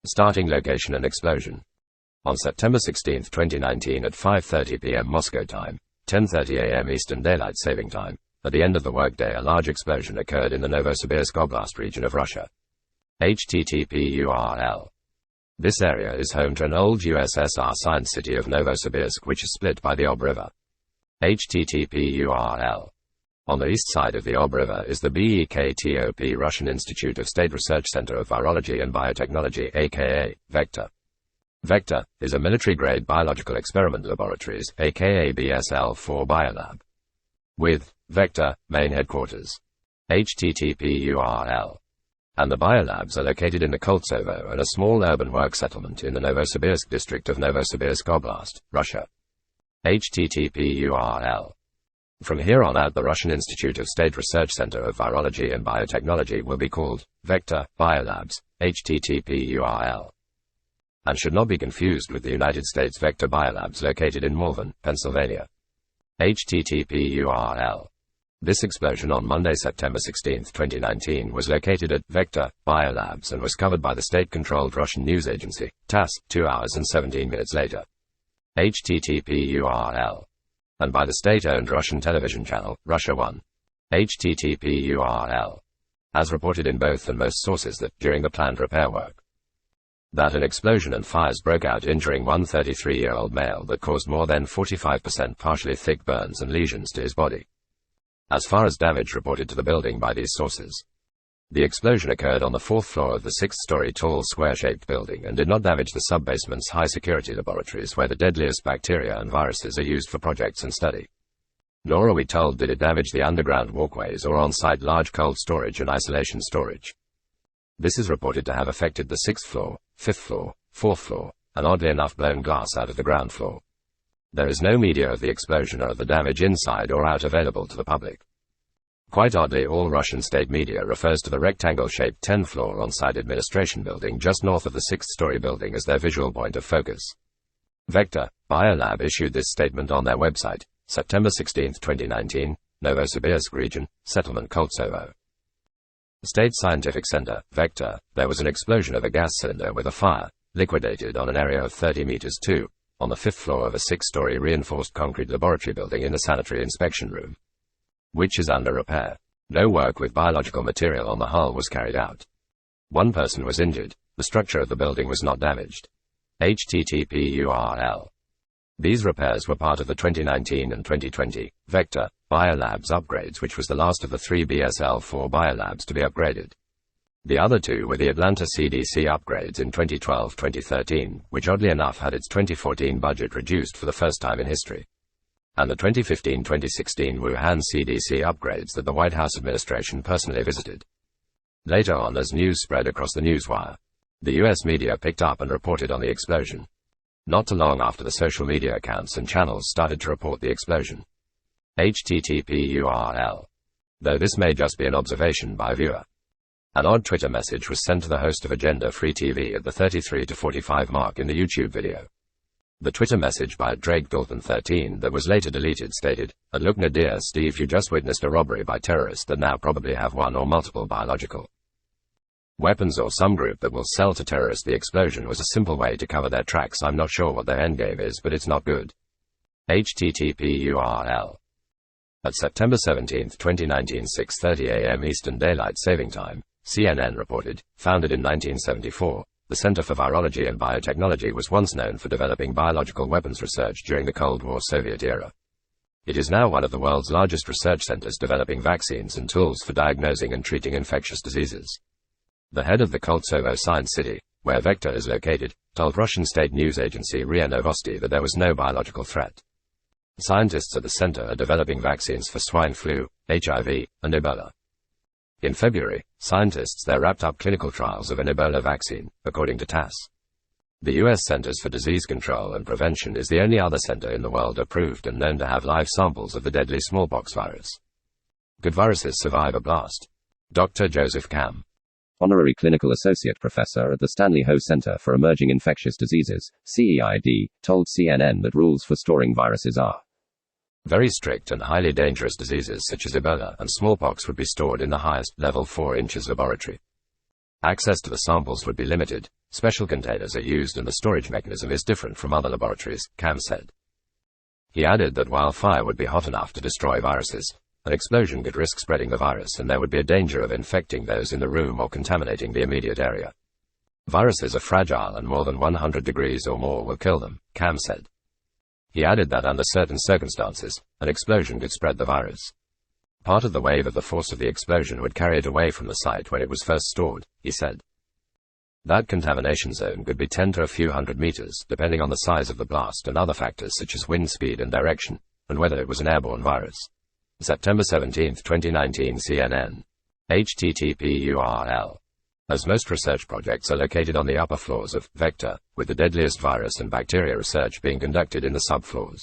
Starting location and explosion. On September 16, 2019 at 5:30 p.m. Moscow time, 10:30 a.m. Eastern Daylight Saving Time, at the end of the workday a large explosion occurred in the Novosibirsk Oblast region of Russia. HTTP URL. This area is home to an old USSR science city of Novosibirsk which is split by the Ob River. HTTP URL. On the east side of the Ob River is the BEKTOP Russian Institute of State Research Center of Virology and Biotechnology, aka BEKTOP. BEKTOP is a military-grade biological experiment laboratories, aka BSL-4 BioLab. With BEKTOP main headquarters. HTTP URL. And the biolabs are located in the Koltsovo and a small urban work settlement in the Novosibirsk district of Novosibirsk Oblast, Russia. HTTP URL. From here on out the Russian Institute of State Research Center of Virology and Biotechnology will be called BEKTOP Biolabs, HTTP URL. And should not be confused with the United States BEKTOP Biolabs located in Malvern, Pennsylvania. HTTP URL. This explosion on Monday, September 16, 2019 was located at BEKTOP Biolabs and was covered by the state-controlled Russian news agency, TASS, 2 hours and 17 minutes later. HTTP URL. And by the state-owned Russian television channel, Russia 1. HTTP URL. As reported in both and most sources that, during the planned repair work, that an explosion and fires broke out injuring one 33-year-old male that caused more than 45% partially thick burns and lesions to his body. As far as damage reported to the building by these sources, the explosion occurred on the 4th floor of the 6-story tall square-shaped building and did not damage the sub-basement's high-security laboratories where the deadliest bacteria and viruses are used for projects and study. Nor are we told did it damage the underground walkways or on-site large cold storage and isolation storage. This is reported to have affected the 6th floor, 5th floor, 4th floor, and oddly enough blown glass out of the ground floor. There is no media of the explosion or of the damage inside or out available to the public. Quite oddly, all Russian state media refers to the rectangle-shaped 10th-floor on-site administration building just north of the 6th-story building as their visual point of focus. BEKTOP Biolab issued this statement on their website, September 16, 2019, Novosibirsk region, settlement Koltsovo. State Scientific Center, BEKTOP, there was an explosion of a gas cylinder with a fire, liquidated on an area of 30 meters too, on the 5th floor of a 6-story reinforced concrete laboratory building in the sanitary inspection room, which is under repair. No work with biological material on the hull was carried out. One person was injured. The structure of the building was not damaged. HTTP URL. These repairs were part of the 2019 and 2020 BEKTOP Biolabs upgrades, which was the last of the 3 BSL-4 biolabs to be upgraded. The other 2 were the Atlanta CDC upgrades in 2012-2013, which oddly enough had its 2014 budget reduced for the first time in history, and the 2015-2016 Wuhan CDC upgrades that the White House administration personally visited. Later on, as news spread across the newswire, the US media picked up and reported on the explosion. Not too long after, the social media accounts and channels started to report the explosion. HTTP URL. Though this may just be an observation by a viewer. An odd Twitter message was sent to the host of Agenda Free TV at the 33 to 45 mark in the YouTube video. The Twitter message by Drake Dalton 13 that was later deleted stated, "Look Nadir Steve, you just witnessed a robbery by terrorists that now probably have one or multiple biological weapons or some group that will sell to terrorists. The explosion was a simple way to cover their tracks. I'm not sure what their endgame is, but it's not good." HTTP URL. At September 17, 2019 6:30 a.m. Eastern Daylight Saving Time, CNN reported, founded in 1974, the Center for Virology and Biotechnology was once known for developing biological weapons research during the Cold War Soviet era. It is now one of the world's largest research centers developing vaccines and tools for diagnosing and treating infectious diseases. The head of the Koltsovo Science City, where BEKTOP is located, told Russian state news agency RIA Novosti that there was no biological threat. Scientists at the center are developing vaccines for swine flu, HIV, and Ebola. In February, scientists there wrapped up clinical trials of an Ebola vaccine, according to TASS. The U.S. Centers for Disease Control and Prevention is the only other center in the world approved and known to have live samples of the deadly smallpox virus. Could viruses survive a blast? Dr. Joseph Cam, Honorary Clinical Associate Professor at the Stanley Ho Center for Emerging Infectious Diseases, CEID, told CNN that rules for storing viruses are very strict, and highly dangerous diseases such as Ebola and smallpox would be stored in the highest, level 4 inches laboratory. Access to the samples would be limited, special containers are used and the storage mechanism is different from other laboratories, Cam said. He added that while fire would be hot enough to destroy viruses, an explosion could risk spreading the virus and there would be a danger of infecting those in the room or contaminating the immediate area. Viruses are fragile and more than 100 degrees or more will kill them, Cam said. He added that under certain circumstances, an explosion could spread the virus. Part of the wave of the force of the explosion would carry it away from the site when it was first stored, he said. That contamination zone could be 10 to a few hundred meters, depending on the size of the blast and other factors such as wind speed and direction, and whether it was an airborne virus. September 17, 2019 CNN. http://URL. As most research projects are located on the upper floors of Vector, with the deadliest virus and bacteria research being conducted in the subfloors.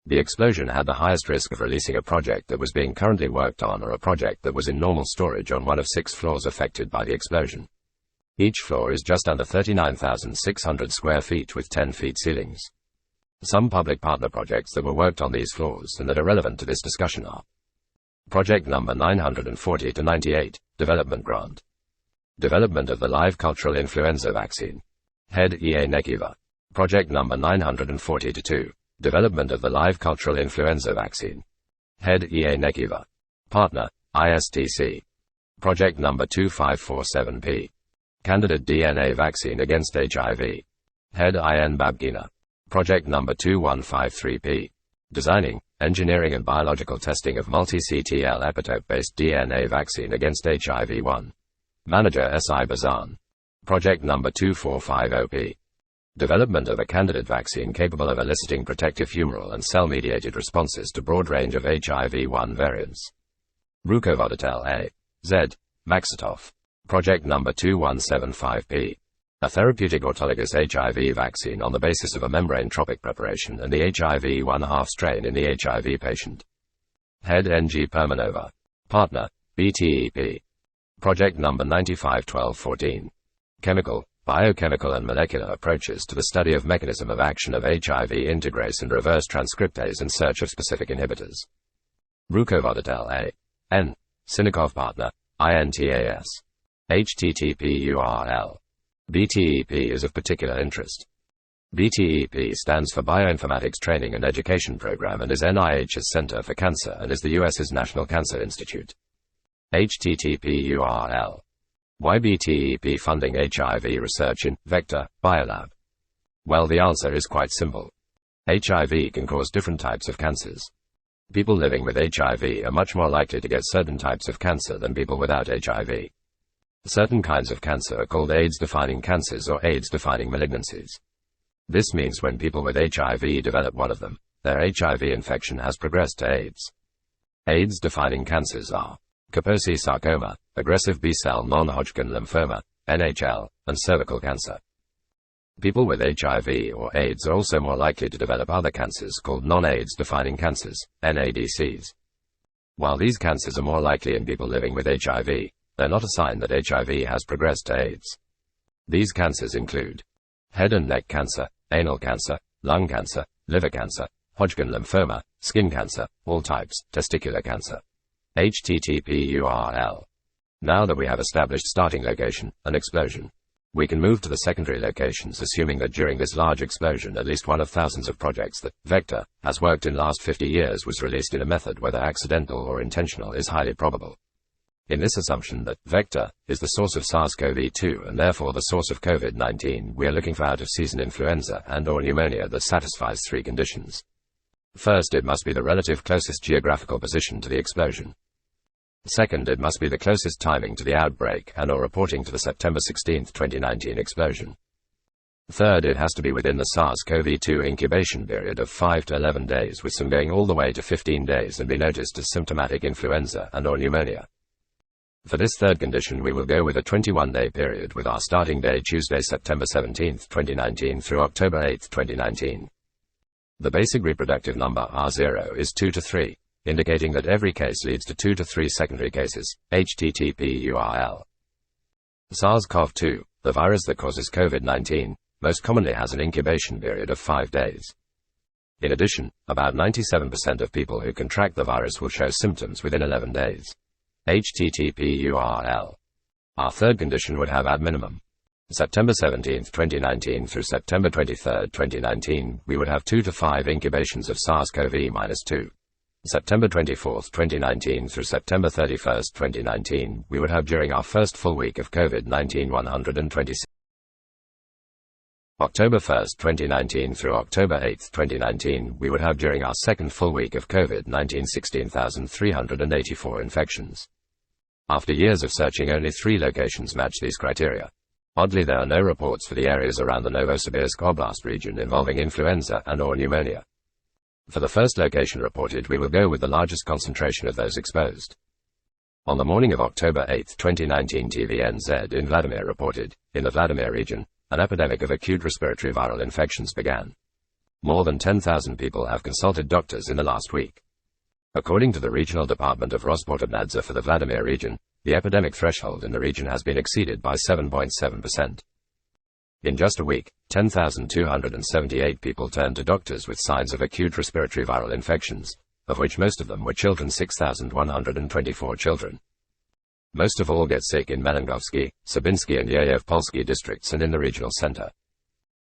The explosion had the highest risk of releasing a project that was being currently worked on or a project that was in normal storage on one of 6 floors affected by the explosion. Each floor is just under 39,600 square feet with 10 feet ceilings. Some public partner projects that were worked on these floors and that are relevant to this discussion are: Project number 940 to 98, Development Grant. Development of the live cultural influenza vaccine. Head EA Nekiva. Project number 940 to 2, Development of the live cultural influenza vaccine. Head EA Nekiva. Partner, ISTC. Project number 2547P. Candidate DNA vaccine against HIV. Head IN Babgina. Project number 2153P. Designing, engineering and biological testing of multi-CTL epitope-based DNA vaccine against HIV-1. Manager SI Bazan. Project number 2450P. Development of a candidate vaccine capable of eliciting protective humoral and cell-mediated responses to broad range of HIV-1 variants. Rukovodatel A. Z. Maxitov. Project number 2175P. A therapeutic autologous HIV vaccine on the basis of a membrane-tropic preparation and the HIV-1 half strain in the HIV patient. Head NG Permanova. Partner, BTEP. Project number 951214. Chemical, biochemical and molecular approaches to the study of mechanism of action of HIV integrase and reverse transcriptase in search of specific inhibitors. Rukovodatel A. N. Sinikov Partner, INTAS. http://URL. BTEP is of particular interest. BTEP stands for Bioinformatics Training and Education Program and is NIH's Center for Cancer and is the US's National Cancer Institute. http://URL. Why BTEP funding HIV research in Vector, BioLab? Well, the answer is quite simple. HIV can cause different types of cancers. People living with HIV are much more likely to get certain types of cancer than people without HIV. Certain kinds of cancer are called AIDS-defining cancers or AIDS-defining malignancies. This means when people with HIV develop one of them, their HIV infection has progressed to AIDS. AIDS-defining cancers are Kaposi sarcoma, aggressive B-cell non-Hodgkin lymphoma, NHL, and cervical cancer. People with HIV or AIDS are also more likely to develop other cancers called non-AIDS-defining cancers, NADCs. While these cancers are more likely in people living with HIV, they're not a sign that HIV has progressed to AIDS. These cancers include head and neck cancer, anal cancer, lung cancer, liver cancer, Hodgkin lymphoma, skin cancer, all types, testicular cancer. http://URL. Now that we have established starting location, an explosion, we can move to the secondary locations, assuming that during this large explosion at least one of thousands of projects that Vector has worked in last 50 years was released in a method whether accidental or intentional is highly probable. In this assumption that Vector is the source of SARS-CoV-2 and therefore the source of COVID-19, we are looking for out-of-season influenza and/or pneumonia that satisfies 3 conditions. First, it must be the relative closest geographical position to the explosion. Second, it must be the closest timing to the outbreak and/or reporting to the September 16, 2019 explosion. Third, it has to be within the SARS-CoV-2 incubation period of 5 to 11 days, with some going all the way to 15 days, and be noticed as symptomatic influenza and/or pneumonia. For this third condition, we will go with a 21-day period with our starting day Tuesday, September 17, 2019 through October 8, 2019. The basic reproductive number R0 is 2 to 3, indicating that every case leads to 2 to 3 secondary cases. http://URL. SARS-CoV-2, the virus that causes COVID-19, most commonly has an incubation period of 5 days. In addition, about 97% of people who contract the virus will show symptoms within 11 days. http://URL. Our third condition would have at minimum September 17, 2019 through September 23, 2019, we would have 2 to 5 incubations of SARS-CoV-2. September 24, 2019 through September 31, 2019, we would have during our first full week of COVID-19 126. October 1, 2019 through October 8, 2019, we would have during our second full week of COVID-19 16,384 infections. After years of searching, only 3 locations match these criteria. Oddly, there are no reports for the areas around the Novosibirsk Oblast region involving influenza and/or pneumonia. For the first location reported, we will go with the largest concentration of those exposed. On the morning of October 8, 2019, TVNZ in Vladimir reported, in the Vladimir region, an epidemic of acute respiratory viral infections began. More than 10,000 people have consulted doctors in the last week. According to the Regional Department of Rospotabnadze for the Vladimir region, the epidemic threshold in the region has been exceeded by 7.7%. In just a week, 10,278 people turned to doctors with signs of acute respiratory viral infections, of which most of them were children, 6,124 children. Most of all get sick in Melangovsky, Sabinsky and Yayev-Polsky districts and in the regional center.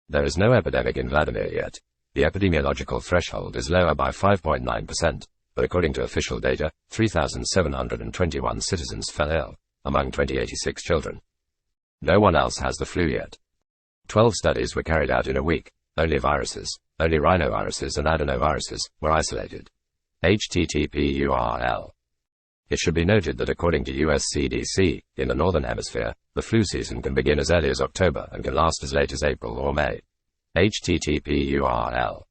There is no epidemic in Vladimir yet. The epidemiological threshold is lower by 5.9%. But according to official data, 3,721 citizens fell ill, among 2,086 children. No one else has the flu yet. 12 studies were carried out in a week. Only viruses, only rhinoviruses and adenoviruses, were isolated. http URL. It should be noted that according to US CDC, in the Northern Hemisphere, the flu season can begin as early as October and can last as late as April or May. http URL.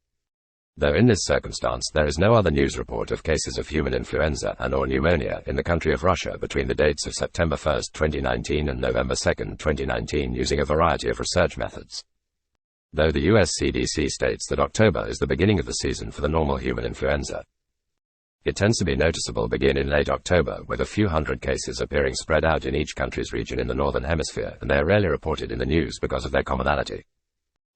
Though in this circumstance there is no other news report of cases of human influenza and/or pneumonia in the country of Russia between the dates of September 1, 2019 and November 2, 2019 using a variety of research methods. Though the US CDC states that October is the beginning of the season for the normal human influenza. It tends to be noticeable begin in late October, with a few hundred cases appearing spread out in each country's region in the Northern Hemisphere, and they are rarely reported in the news because of their commonality.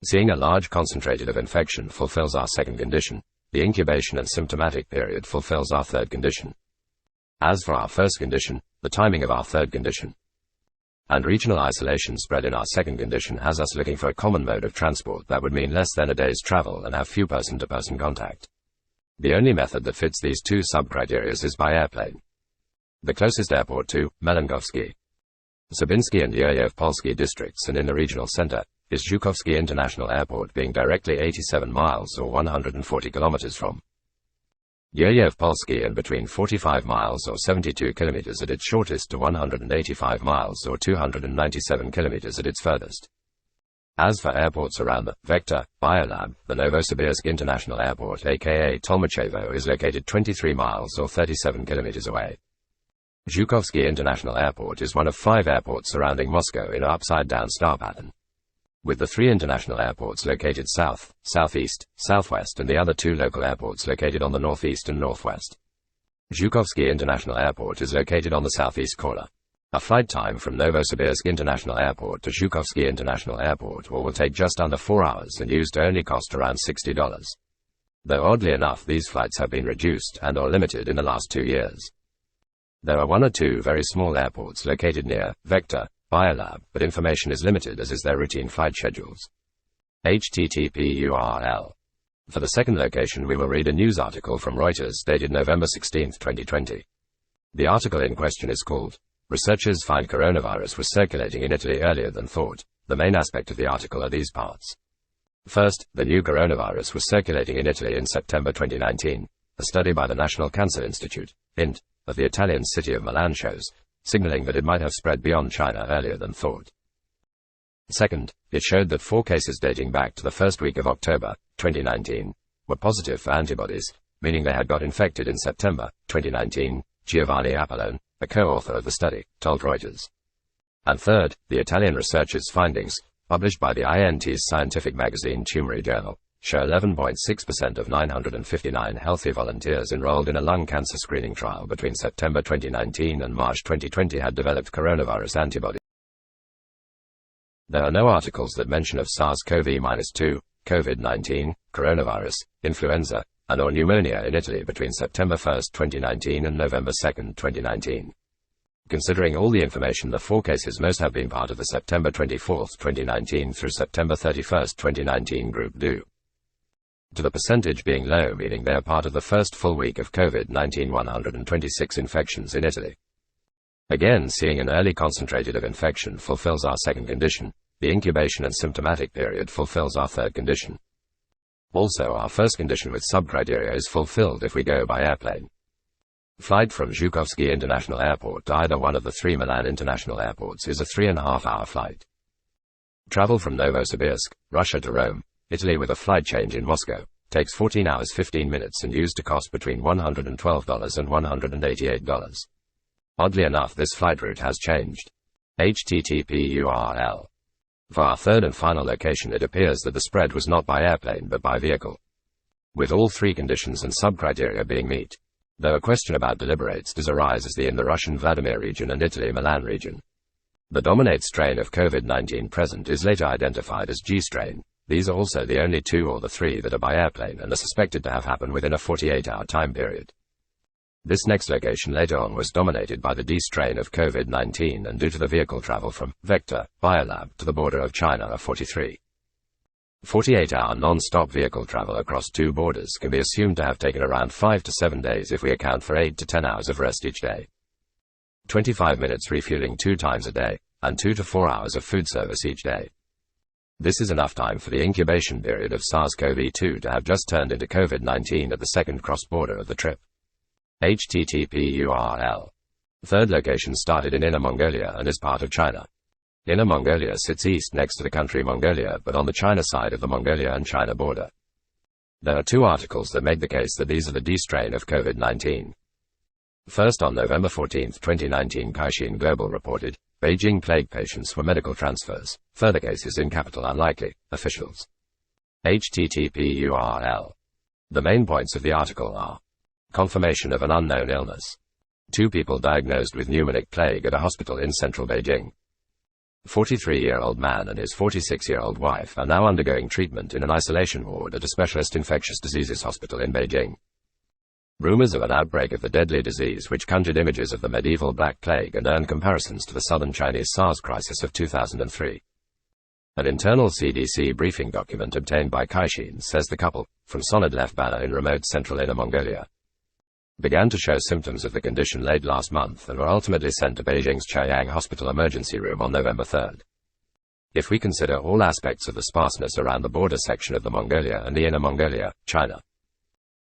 Seeing a large concentrated of infection fulfills our second condition. The incubation and symptomatic period fulfills our third condition. As for our first condition, the timing of our third condition and regional isolation spread in our second condition has us looking for a common mode of transport that would mean less than a day's travel and have few person-to-person contact. The only method that fits these two sub-criteria is by airplane. The closest airport to Melangovsky, Sabinsky and Yayev-Polsky districts and in the regional center is Zhukovsky International Airport, being directly 87 miles or 140 kilometers from Yayev-Polsky and between 45 miles or 72 kilometers at its shortest to 185 miles or 297 kilometers at its furthest. As for airports around the BEKTOP, BioLab, the Novosibirsk International Airport aka Tolmachevo is located 23 miles or 37 kilometers away. Zhukovsky International Airport is one of 5 airports surrounding Moscow in an upside-down star pattern, with the 3 international airports located south, southeast, southwest and the other 2 local airports located on the northeast and northwest. Zhukovsky International Airport is located on the southeast corner. A flight time from Novosibirsk International Airport to Zhukovsky International Airport will take just under 4 hours and used to only cost around $60. Though oddly enough these flights have been reduced and/or limited in the last 2 years. There are 1 or 2 very small airports located near BEKTOP, BioLab, but information is limited as is their routine flight schedules. http URL. For the second location we will read a news article from Reuters dated November 16, 2020. The article in question is called, "Researchers Find Coronavirus Was Circulating in Italy Earlier Than Thought." The main aspect of the article are these parts. First, the new coronavirus was circulating in Italy in September 2019. A study by the National Cancer Institute, INT, of the Italian city of Milan shows, signaling that it might have spread beyond China earlier than thought. Second, it showed that 4 cases dating back to the first week of October 2019 were positive for antibodies, meaning they had got infected in September 2019, Giovanni Apollone, a co-author of the study, told Reuters. And third, the Italian researchers' findings, published by the INT's scientific magazine Tumori Journal, show 11.6% of 959 healthy volunteers enrolled in a lung cancer screening trial between September 2019 and March 2020 had developed coronavirus antibodies. There are no articles that mention of SARS-CoV-2, COVID-19, coronavirus, influenza, and/or pneumonia in Italy between September 1, 2019 and November 2, 2019. Considering all the information, the 4 cases most have been part of the September 24, 2019 through September 31, 2019 group due to the percentage being low, meaning they are part of the first full week of COVID-19 126 infections in Italy. Again, seeing an early concentrated of infection fulfills our second condition. The incubation and symptomatic period fulfills our third condition. Also, our first condition with sub-criteria is fulfilled if we go by airplane. Flight from Zhukovsky International Airport to either one of the 3 Milan international airports is a 3.5-hour flight. Travel from Novosibirsk, Russia to Rome, Italy with a flight change in Moscow, takes 14 hours 15 minutes and used to cost between $112 and $188. Oddly enough, this flight route has changed. http URL. For our third and final location, it appears that the spread was not by airplane but by vehicle, with all 3 conditions and sub-criteria being met. Though a question about deliberates does arise as in the Russian Vladimir region and Italy Milan region. The dominant strain of COVID-19 present is later identified as G strain. These are also the only 2 or the 3 that are by airplane and are suspected to have happened within a 48-hour time period. This next location later on was dominated by the D strain of COVID-19, and due to the vehicle travel from Vector, BioLab to the border of China are 43. 48-hour non-stop vehicle travel across 2 borders can be assumed to have taken around 5 to 7 days if we account for 8 to 10 hours of rest each day, 25 minutes refueling 2 times a day, and 2 to 4 hours of food service each day. This is enough time for the incubation period of SARS-CoV-2 to have just turned into COVID-19 at the second cross-border of the trip. http URL. Third location started in Inner Mongolia and is part of China. Inner Mongolia sits east next to the country Mongolia, but on the China side of the Mongolia and China border. There are 2 articles that make the case that these are the D strain of COVID-19. First, on November 14, 2019, Caixin Global reported, Beijing plague patients for medical transfers. Further cases in capital unlikely. Officials. http URL. The main points of the article are: confirmation of an unknown illness. 2 people diagnosed with pneumonic plague at a hospital in central Beijing. 43-year-old man and his 46-year-old wife are now undergoing treatment in an isolation ward at a specialist infectious diseases hospital in Beijing. Rumors of an outbreak of the deadly disease which conjured images of the medieval Black Plague and earned comparisons to the southern Chinese SARS crisis of 2003. An internal CDC briefing document obtained by Caixin says the couple, from Solid Left Banner in remote central Inner Mongolia, began to show symptoms of the condition late last month and were ultimately sent to Beijing's Chaoyang Hospital emergency room on November 3. If we consider all aspects of the sparseness around the border section of the Mongolia and the Inner Mongolia, China,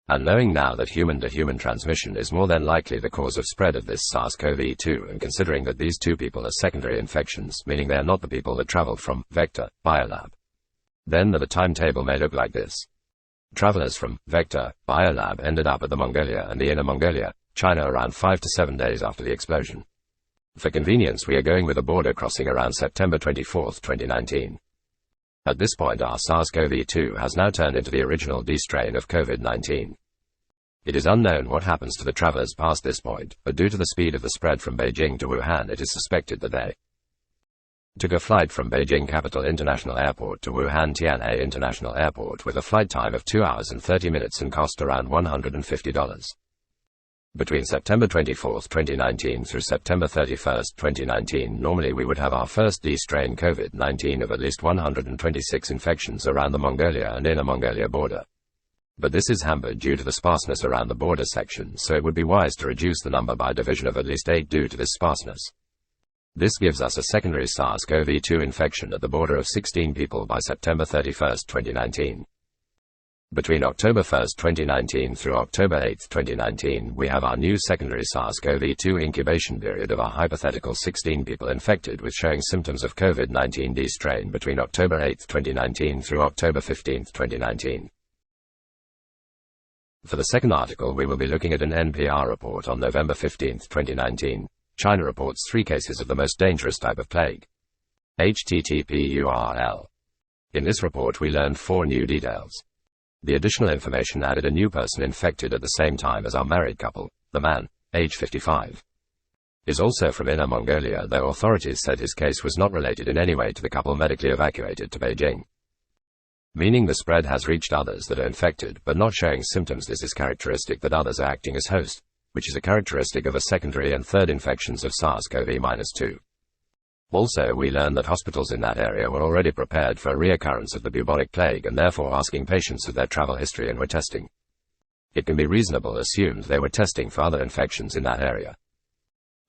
and knowing now that human-to-human transmission is more than likely the cause of spread of this SARS-CoV-2, and considering that these 2 people are secondary infections, meaning they are not the people that traveled from Vector, BioLab, then the timetable may look like this. Travelers from Vector, BioLab ended up at the Mongolia and the Inner Mongolia, China around 5 to 7 days after the explosion. For convenience, we are going with a border crossing around September 24, 2019. At this point, our SARS-CoV-2 has now turned into the original D strain of COVID-19. It is unknown what happens to the travelers past this point, but due to the speed of the spread from Beijing to Wuhan, it is suspected that they took a flight from Beijing Capital International Airport to Wuhan Tianhe International Airport with a flight time of 2 hours and 30 minutes and cost around $150. Between September 24, 2019 through September 31, 2019, normally we would have our first D strain COVID-19 of at least 126 infections around the Mongolia and Inner Mongolia border. But this is hampered due to the sparseness around the border section, so it would be wise to reduce the number by division of at least 8 due to this sparseness. This gives us a secondary SARS-CoV-2 infection at the border of 16 people by September 31, 2019. Between October 1, 2019 through October 8, 2019, we have our new secondary SARS-CoV-2 incubation period of our hypothetical 16 people infected with showing symptoms of COVID-19 D strain between October 8, 2019 through October 15, 2019. For the second article, we will be looking at an NPR report on November 15, 2019. China reports 3 cases of the most dangerous type of plague. http URL. In this report, we learned 4 new details. The additional information added a new person infected at the same time as our married couple. The man, age 55, is also from Inner Mongolia, though authorities said his case was not related in any way to the couple medically evacuated to Beijing, meaning the spread has reached others that are infected but not showing symptoms. This is characteristic that others are acting as host. which is a characteristic of a secondary and third infections of SARS-CoV-2. Also, we learned that hospitals in that area were already prepared for a reoccurrence of the bubonic plague and therefore asking patients of their travel history and were testing. It can be reasonable assumed they were testing for other infections in that area.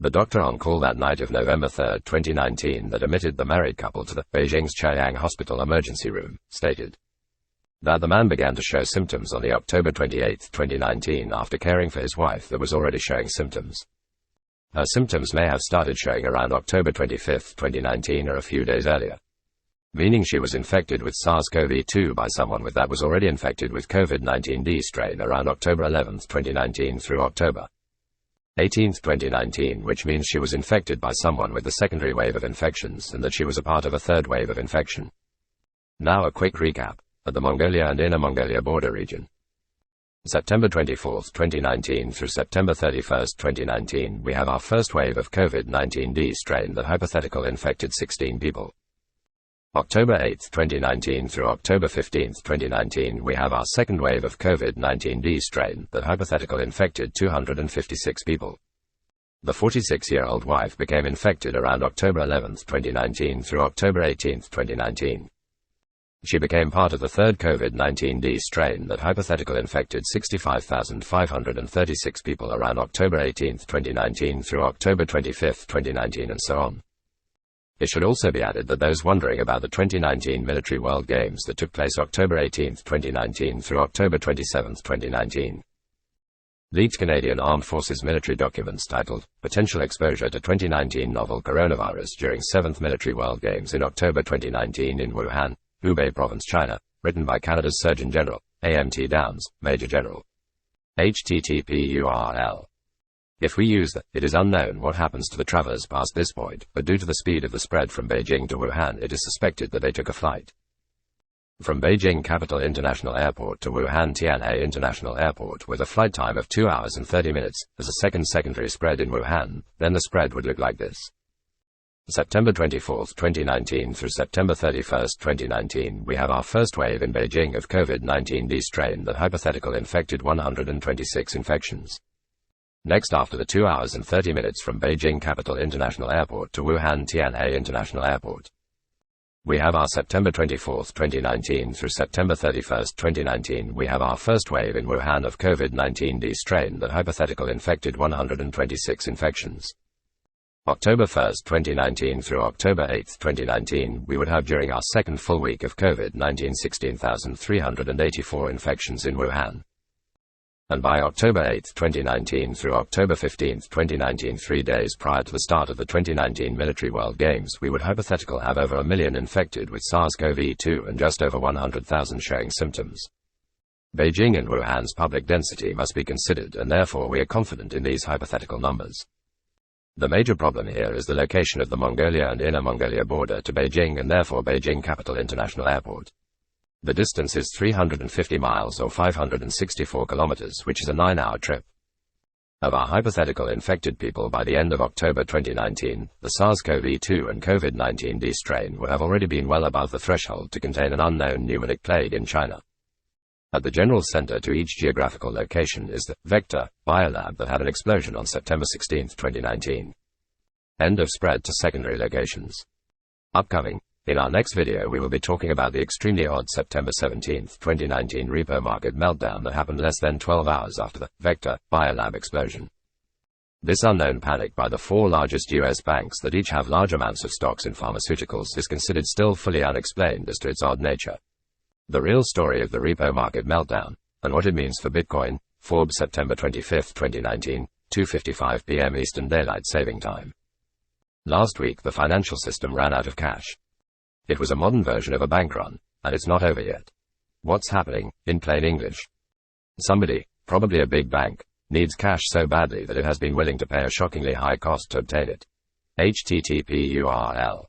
The doctor on call that night of November 3, 2019 that admitted the married couple to the Beijing's Chaoyang Hospital emergency room, stated that the man began to show symptoms on the October 28, 2019 after caring for his wife that was already showing symptoms. Her symptoms may have started showing around October 25, 2019 or a few days earlier, meaning she was infected with SARS-CoV-2 by someone that was already infected with COVID-19 strain around October 11, 2019 through October 18, 2019, which means she was infected by someone with the secondary wave of infections and that she was a part of a third wave of infection. Now a quick recap. At the Mongolia and Inner Mongolia border region, September 24, 2019 through September 31, 2019, we have our first wave of COVID-19 strain that hypothetical infected 16 people. October 8, 2019 through October 15, 2019, we have our second wave of COVID-19 strain that hypothetical infected 256 people. The 46-year-old wife became infected around October 11, 2019 through October 18, 2019. She became part of the third COVID-19 strain that hypothetical infected 65,536 people around October 18, 2019 through October 25, 2019 and so on. It should also be added that those wondering about the 2019 Military World Games that took place October 18, 2019 through October 27, 2019. Leaked Canadian Armed Forces military documents titled, Potential Exposure to 2019 Novel Coronavirus During 7th Military World Games in October 2019 in Wuhan, Hubei Province, China, written by Canada's Surgeon General, A.M.T. Downs, Major General. http://URL. If we use that, it is unknown what happens to the travelers past this point, but due to the speed of the spread from Beijing to Wuhan, it is suspected that they took a flight from Beijing Capital International Airport to Wuhan Tianhe International Airport with a flight time of 2 hours and 30 minutes. As a secondary spread in Wuhan, then the spread would look like this. September 24, 2019 through September 31, 2019, we have our first wave in Beijing of COVID-19 strain that hypothetical infected 126 infections. Next, after the 2 hours and 30 minutes from Beijing Capital International Airport to Wuhan Tianhe International Airport, we have our September 24, 2019 through September 31, 2019, we have our first wave in Wuhan of COVID-19 strain that hypothetical infected 126 infections. October 1, 2019 through October 8, 2019, we would have during our second full week of COVID-19 16,384 infections in Wuhan. And by October 8, 2019 through October 15, 2019, 3 days prior to the start of the 2019 Military World Games, we would hypothetical have over 1 million infected with SARS-CoV-2 and just over 100,000 showing symptoms. Beijing and Wuhan's public density must be considered, and therefore we are confident in these hypothetical numbers. The major problem here is the location of the Mongolia and Inner Mongolia border to Beijing and therefore Beijing Capital International Airport. The distance is 350 miles or 564 kilometers, which is a 9-hour trip. Of our hypothetical infected people by the end of October 2019, the SARS-CoV-2 and COVID-19 strain would have already been well above the threshold to contain an unknown pneumonic plague in China. At the general center to each geographical location is the vector BioLab that had an explosion on September 16, 2019. End of spread to secondary locations. Upcoming. In our next video we will be talking about the extremely odd September 17, 2019 repo market meltdown that happened less than 12 hours after the vector BioLab explosion. This unknown panic by the 4 largest US banks that each have large amounts of stocks in pharmaceuticals is considered still fully unexplained as to its odd nature. The real story of the repo market meltdown, and what it means for Bitcoin. Forbes, September 25, 2019, 2:55 p.m. Eastern Daylight Saving Time. Last week the financial system ran out of cash. It was a modern version of a bank run, and it's not over yet. What's happening, in plain English? Somebody, probably a big bank, needs cash so badly that it has been willing to pay a shockingly high cost to obtain it. http://URL